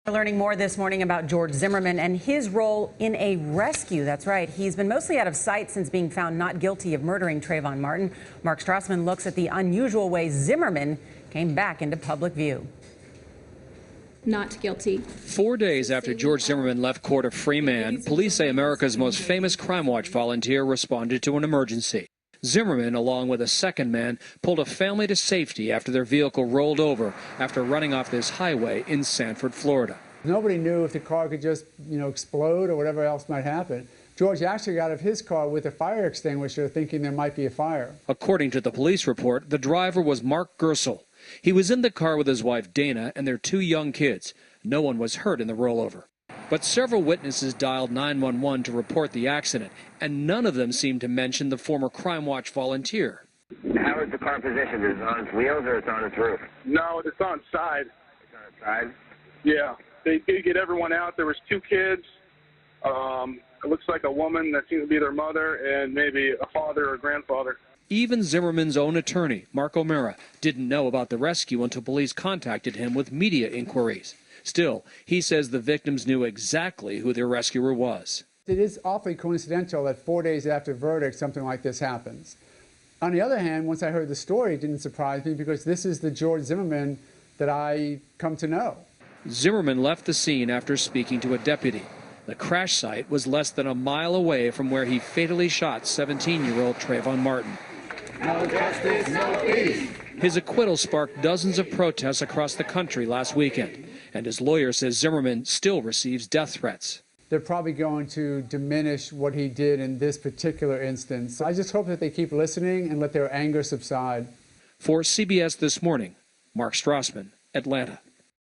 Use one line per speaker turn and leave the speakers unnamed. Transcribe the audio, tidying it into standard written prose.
We're learning more this morning about George Zimmerman and his role in a rescue. That's right. He's been mostly out of sight since being found not guilty of murdering Trayvon Martin. Mark Strassmann looks at the unusual way Zimmerman came back into public view.
Not guilty.
4 days after George Zimmerman left court a free man, police say America's most famous Crime Watch volunteer responded to an emergency. Zimmerman, along with a second man, pulled a family to safety after their vehicle rolled over after running off this highway in Sanford, Florida.
Nobody knew if the car could just, explode or whatever else might happen. George actually got out of his car with a fire extinguisher thinking there might be a fire.
According to the police report, the driver was Mark Gersel. He was in the car with his wife Dana and their 2 young kids. No one was hurt in the rollover. But several witnesses dialed 911 to report the accident, and none of them seemed to mention the former Crime Watch volunteer.
How is the car positioned? Is it on its wheels or it's on its roof?
No, it's on its side.
It's on its side?
Yeah. They did get everyone out. There was 2 kids. It looks like a woman that seems to be their mother and maybe a father or grandfather.
Even Zimmerman's own attorney, Mark O'Mara, didn't know about the rescue until police contacted him with media inquiries. Still, he says the victims knew exactly who their rescuer was.
It is awfully coincidental that 4 days after verdict something like this happens. On the other hand, once I heard the story, it didn't surprise me because this is the George Zimmerman that I come to know.
Zimmerman left the scene after speaking to a deputy. The crash site was less than a mile away from where he fatally shot 17-year-old Trayvon Martin.
No justice, no peace.
His acquittal sparked dozens of protests across the country last weekend, and his lawyer says Zimmerman still receives death threats.
They're probably going to diminish what he did in this particular instance. I just hope that they keep listening and let their anger subside.
For CBS This Morning, Mark Strassmann, Atlanta.